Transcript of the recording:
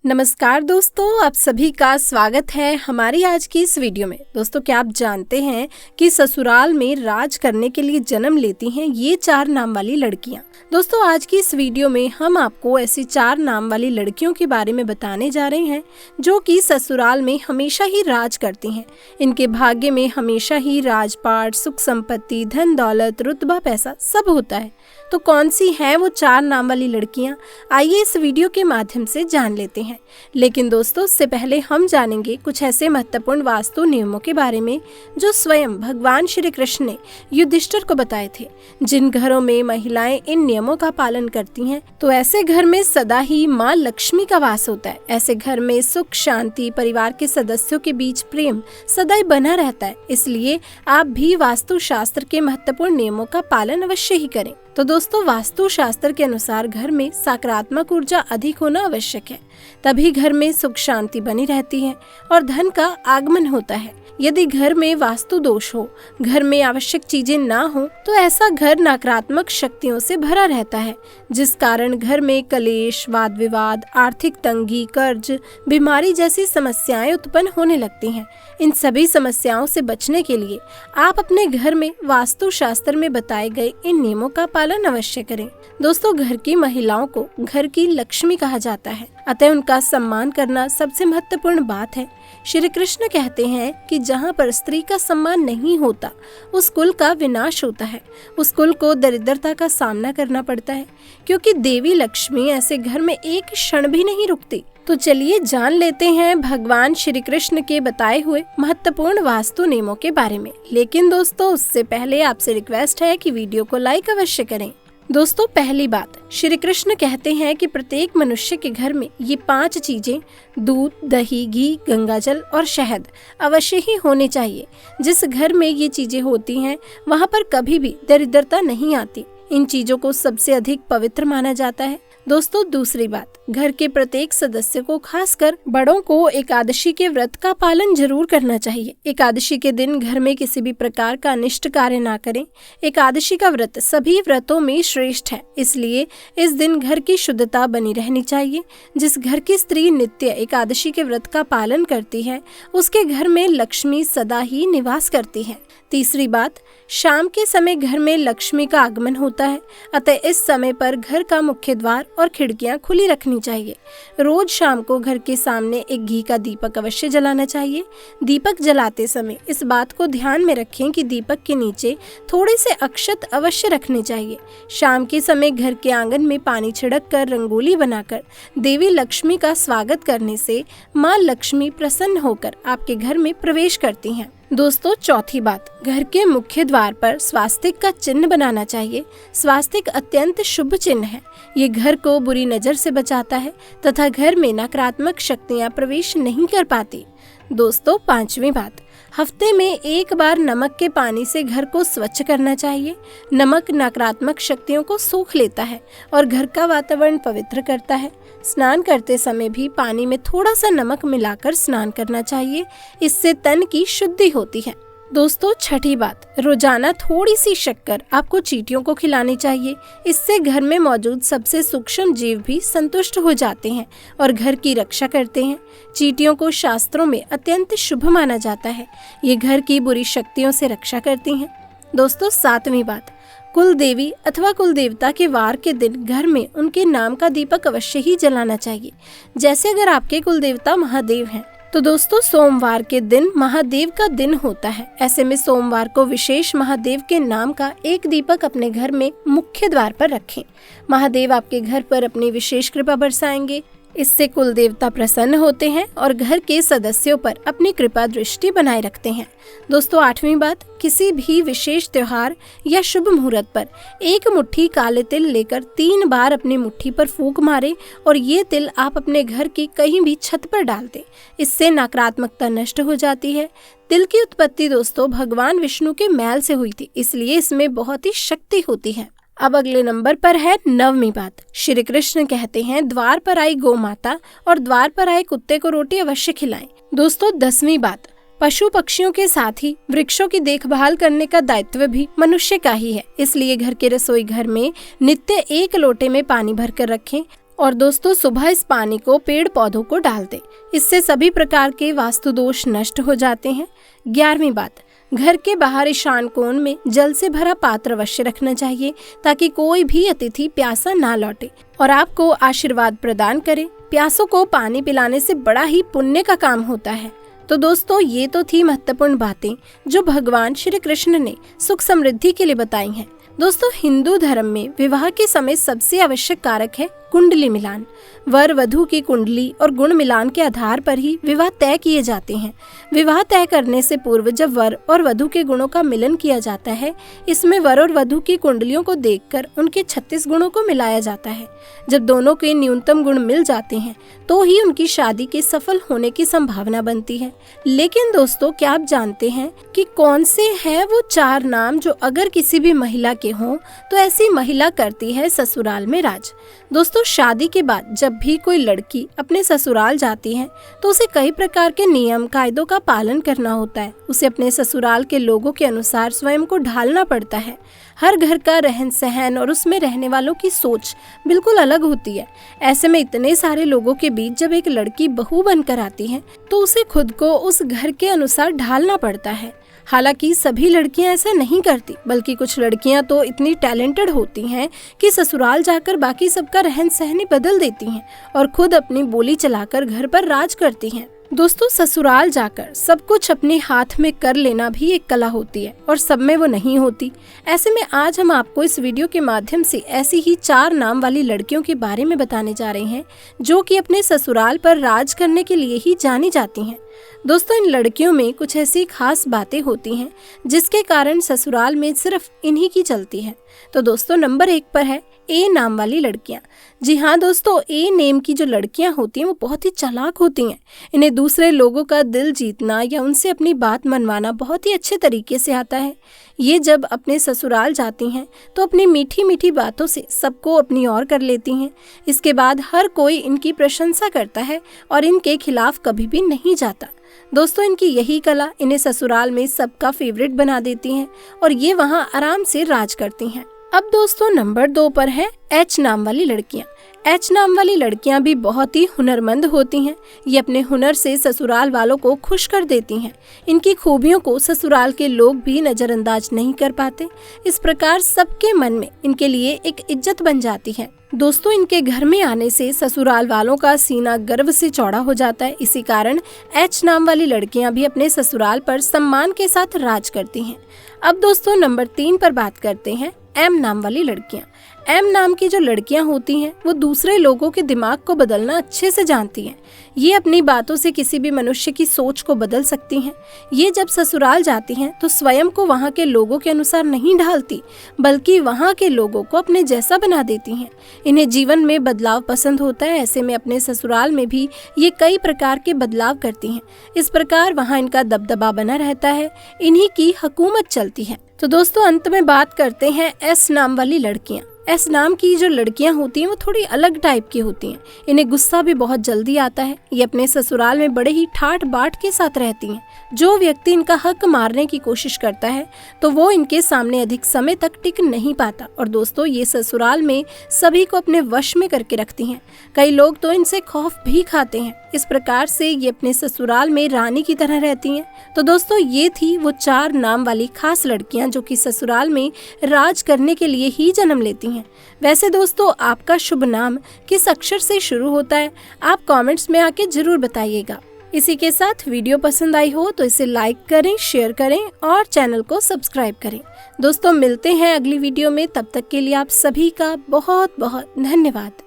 नमस्कार दोस्तों, आप सभी का स्वागत है हमारी आज की इस वीडियो में। दोस्तों, क्या आप जानते हैं कि ससुराल में राज करने के लिए जन्म लेती हैं ये 4 नाम वाली लड़कियां। दोस्तों, आज की इस वीडियो में हम आपको ऐसी 4 नाम वाली लड़कियों के बारे में बताने जा रहे हैं जो कि ससुराल में हमेशा ही राज करती हैं। इनके भाग्य में हमेशा ही राजपाट, सुख संपत्ति, धन दौलत, रुतबा, पैसा सब होता है। तो कौन सी हैं वो 4 नाम वाली लड़कियां, आइए इस वीडियो के माध्यम से जान लेते हैं। लेकिन दोस्तों, उससे पहले हम जानेंगे कुछ ऐसे महत्वपूर्ण वास्तु नियमों के बारे में जो स्वयं भगवान श्री कृष्ण ने युधिष्ठिर को बताए थे। जिन घरों में महिलाएं इन नियमों का पालन करती हैं तो ऐसे घर में सदा ही माँ लक्ष्मी का वास होता है। ऐसे घर में सुख शांति, परिवार के सदस्यों के बीच प्रेम सदा ही बना रहता है। इसलिए आप भी वास्तु शास्त्र के महत्वपूर्ण नियमों का पालन अवश्य ही करें। तो दोस्तों, वास्तु शास्त्र के अनुसार घर में सकारात्मक ऊर्जा अधिक होना आवश्यक है, तभी घर में सुख शांति बनी रहती है और धन का आगमन होता है। यदि घर में वास्तु दोष हो, घर में आवश्यक चीजें ना हो, तो ऐसा घर नकारात्मक शक्तियों से भरा रहता है, जिस कारण घर में कलेश, वाद विवाद, आर्थिक तंगी, कर्ज, बीमारी जैसी समस्याएं उत्पन्न होने लगती हैं। इन सभी समस्याओं से बचने के लिए आप अपने घर में वास्तु शास्त्र में बताए गए इन नियमों का पालन अवश्य करें। दोस्तों, घर की महिलाओं को घर की लक्ष्मी कहा जाता है, अतः उनका सम्मान करना सबसे महत्वपूर्ण बात है। श्री कृष्ण कहते हैं कि जहाँ पर स्त्री का सम्मान नहीं होता उस कुल का विनाश होता है, उस कुल को दरिद्रता का सामना करना पड़ता है, क्योंकि देवी लक्ष्मी ऐसे घर में एक क्षण भी नहीं रुकती। तो चलिए जान लेते हैं भगवान श्री कृष्ण के बताए हुए महत्वपूर्ण वास्तु नियमों के बारे में। लेकिन दोस्तों, उससे पहले आपसे रिक्वेस्ट है कि वीडियो को लाइक अवश्य करें। दोस्तों, पहली बात, श्री कृष्ण कहते हैं कि प्रत्येक मनुष्य के घर में ये 5 चीजें दूध, दही, घी, गंगाजल और शहद अवश्य ही होने चाहिए। जिस घर में ये चीजें होती हैं वहाँ पर कभी भी दरिद्रता नहीं आती। इन चीजों को सबसे अधिक पवित्र माना जाता है। दोस्तों, दूसरी बात, घर के प्रत्येक सदस्य को, खासकर बड़ों को एकादशी के व्रत का पालन जरूर करना चाहिए। एकादशी के दिन घर में किसी भी प्रकार का अनिष्ट कार्य ना करें। एकादशी का व्रत सभी व्रतों में श्रेष्ठ है, इसलिए इस दिन घर की शुद्धता बनी रहनी चाहिए। जिस घर की स्त्री नित्य एकादशी के व्रत का पालन करती है उसके घर में लक्ष्मी सदा ही निवास करती है। तीसरी बात, शाम के समय घर में लक्ष्मी का आगमन होता है, अतः इस समय पर घर का मुख्य द्वार और खिड़कियां खुली रखनी चाहिए। रोज शाम को घर के सामने एक घी का दीपक अवश्य जलाना चाहिए। दीपक जलाते समय इस बात को ध्यान में रखें कि दीपक के नीचे थोड़े से अक्षत अवश्य रखने चाहिए। शाम के समय घर के आंगन में पानी छिड़क कर रंगोली बनाकर देवी लक्ष्मी का स्वागत करने से माँ लक्ष्मी प्रसन्न होकर आपके घर में प्रवेश करती हैं। दोस्तों, चौथी बात, घर के मुख्य द्वार पर स्वास्तिक का चिन्ह बनाना चाहिए। स्वास्तिक अत्यंत शुभ चिन्ह है। ये घर को बुरी नजर से बचाता है तथा घर में नकारात्मक शक्तियां प्रवेश नहीं कर पाती। दोस्तों, पांचवी बात, हफ्ते में एक बार नमक के पानी से घर को स्वच्छ करना चाहिए। नमक नकारात्मक शक्तियों को सोख लेता है और घर का वातावरण पवित्र करता है। स्नान करते समय भी पानी में थोड़ा सा नमक मिलाकर स्नान करना चाहिए, इससे तन की शुद्धि होती है। दोस्तों, छठी बात, रोजाना थोड़ी सी शक्कर आपको चींटियों को खिलानी चाहिए। इससे घर में मौजूद सबसे सूक्ष्म जीव भी संतुष्ट हो जाते हैं और घर की रक्षा करते हैं। चींटियों को शास्त्रों में अत्यंत शुभ माना जाता है। ये घर की बुरी शक्तियों से रक्षा करती हैं। दोस्तों, सातवीं बात, कुल देवी अथवा कुल देवता के वार के दिन घर में उनके नाम का दीपक अवश्य ही जलाना चाहिए। जैसे अगर आपके कुल देवता महादेव हैं तो दोस्तों, सोमवार के दिन महादेव का दिन होता है। ऐसे में सोमवार को विशेष महादेव के नाम का एक दीपक अपने घर में मुख्य द्वार पर रखें। महादेव आपके घर पर अपनी विशेष कृपा बरसाएंगे। इससे कुल देवता प्रसन्न होते हैं और घर के सदस्यों पर अपनी कृपा दृष्टि बनाए रखते हैं। दोस्तों, आठवीं बात, किसी भी विशेष त्योहार या शुभ मुहूर्त पर एक मुट्ठी काले तिल लेकर 3 बार अपनी मुट्ठी पर फूंक मारे और ये तिल आप अपने घर की कहीं भी छत पर डाल दें। इससे नकारात्मकता नष्ट हो जाती है। तिल की उत्पत्ति दोस्तों भगवान विष्णु के मैल से हुई थी, इसलिए इसमें बहुत ही शक्ति होती है। अब अगले नंबर पर है 9वीं बात, श्री कृष्ण कहते हैं द्वार पर आई गौ माता और द्वार पर आए कुत्ते को रोटी अवश्य खिलाएं। दोस्तों, 10वीं बात, पशु पक्षियों के साथ ही वृक्षों की देखभाल करने का दायित्व भी मनुष्य का ही है, इसलिए घर के रसोई घर में नित्य 1 लोटे में पानी भरकर रखें। और दोस्तों सुबह इस पानी को पेड़ पौधों को डाल दें। इससे सभी प्रकार के वास्तु दोष नष्ट हो जाते हैं। 11वीं बात, घर के बाहर ईशान कोण में जल से भरा पात्र अवश्य रखना चाहिए ताकि कोई भी अतिथि प्यासा ना लौटे और आपको आशीर्वाद प्रदान करे। प्यासों को पानी पिलाने से बड़ा ही पुण्य का काम होता है। तो दोस्तों ये तो थी महत्वपूर्ण बातें जो भगवान श्री कृष्ण ने सुख समृद्धि के लिए बताई हैं। दोस्तों हिंदू धर्म में विवाह के समय सबसे आवश्यक कारक है कुंडली मिलान। वर वधू की कुंडली और गुण मिलान के आधार पर ही विवाह तय किए जाते हैं। विवाह तय करने से पूर्व जब वर और वधू के गुणों का मिलन किया जाता है, इसमें वर और वधू की कुंडलियों को देखकर उनके 36 गुणों को मिलाया जाता है। जब दोनों के न्यूनतम गुण मिल जाते हैं तो ही उनकी शादी के सफल होने की संभावना बनती है। लेकिन दोस्तों क्या आप जानते हैं कि कौन से हैं वो 4 नाम जो अगर किसी भी महिला के हों तो ऐसी महिला करती है ससुराल में राज। दोस्तों शादी के बाद जब भी कोई लड़की अपने ससुराल जाती है तो उसे कई प्रकार के नियम कायदों का पालन करना होता है। उसे अपने ससुराल के लोगों के अनुसार स्वयं को ढालना पड़ता है। हर घर का रहन सहन और उसमें रहने वालों की सोच बिल्कुल अलग होती है। ऐसे में इतने सारे लोगों के बीच जब एक लड़की बहू बनकर आती है तो उसे खुद को उस घर के अनुसार ढालना पड़ता है। हालांकि सभी लड़कियां ऐसा नहीं करती, बल्कि कुछ लड़कियां तो इतनी टैलेंटेड होती हैं कि ससुराल जाकर बाकी सबका रहन सहन ही बदल देती हैं और खुद अपनी बोली चलाकर घर पर राज करती हैं। दोस्तों ससुराल जाकर सब कुछ अपने हाथ में कर लेना भी एक कला होती है और सब में वो नहीं होती। ऐसे में आज हम आपको इस वीडियो के माध्यम से ऐसी ही 4 नाम वाली लड़कियों के बारे में बताने जा रहे हैं जो कि अपने ससुराल पर राज करने के लिए ही जानी जाती हैं। दोस्तों इन लड़कियों में कुछ ऐसी खास बातें होती हैं जिसके कारण ससुराल में सिर्फ इन्हीं की चलती है। तो दोस्तों नंबर 1 पर है ए नाम वाली लड़कियां। जी हाँ दोस्तों, ए नेम की जो लड़कियां होती हैं वो बहुत ही चालाक होती हैं। इन्हें दूसरे लोगों का दिल जीतना या उनसे अपनी बात मनवाना बहुत ही अच्छे तरीके से आता है। ये जब अपने ससुराल जाती हैं तो अपनी मीठी मीठी बातों से सबको अपनी ओर कर लेती हैं। इसके बाद हर कोई इनकी प्रशंसा करता है और इनके खिलाफ कभी भी नहीं जाता। दोस्तों इनकी यही कला इन्हें ससुराल में सबका फेवरेट बना देती हैं और ये वहाँ आराम से राज करती हैं। अब दोस्तों नंबर 2 पर है एच नाम वाली लड़कियां। एच नाम वाली लड़कियां भी बहुत ही हुनरमंद होती हैं। ये अपने हुनर से ससुराल वालों को खुश कर देती हैं। इनकी खूबियों को ससुराल के लोग भी नजरअंदाज नहीं कर पाते। इस प्रकार सबके मन में इनके लिए एक इज्जत बन जाती है। दोस्तों इनके घर में आने से ससुराल वालों का सीना गर्व से चौड़ा हो जाता है। इसी कारण एच नाम वाली लड़कियां भी अपने ससुराल पर सम्मान के साथ राज करती हैं। अब दोस्तों नंबर 3 पर बात करते हैं एम नाम वाली लड़कियां। एम नाम की जो लड़कियां होती हैं वो दूसरे लोगों के दिमाग को बदलना अच्छे से जानती हैं। ये अपनी बातों से किसी भी मनुष्य की सोच को बदल सकती हैं। ये जब ससुराल जाती हैं तो स्वयं को वहाँ के लोगों के अनुसार नहीं ढालती, बल्कि वहाँ के लोगों को अपने जैसा बना देती हैं। इन्हें जीवन में बदलाव पसंद होता है। ऐसे में अपने ससुराल में भी ये कई प्रकार के बदलाव करती हैं। इस प्रकार वहाँ इनका दबदबा बना रहता है। इन्हीं की हुकूमत चलती है। तो दोस्तों अंत में बात करते हैं एस नाम वाली लड़कियां। एस नाम की जो लड़कियां होती हैं वो थोड़ी अलग टाइप की होती हैं। इन्हें गुस्सा भी बहुत जल्दी आता है। ये अपने ससुराल में बड़े ही ठाट बाट के साथ रहती हैं। जो व्यक्ति इनका हक मारने की कोशिश करता है तो वो इनके सामने अधिक समय तक टिक नहीं पाता। और दोस्तों ये ससुराल में सभी को अपने वश में करके रखती हैं। कई लोग तो इनसे खौफ भी खाते हैं। इस प्रकार से ये अपने ससुराल में रानी की तरह रहती हैं। तो दोस्तों ये थी वो 4 नाम वाली खास लड़कियां जो कि ससुराल में राज करने के लिए ही जन्म लेती हैं। वैसे दोस्तों आपका शुभ नाम किस अक्षर से शुरू होता है आप कमेंट्स में आके जरूर बताइएगा। इसी के साथ वीडियो पसंद आई हो तो इसे लाइक करें, शेयर करें और चैनल को सब्सक्राइब करें। दोस्तों मिलते हैं अगली वीडियो में। तब तक के लिए आप सभी का बहुत बहुत धन्यवाद।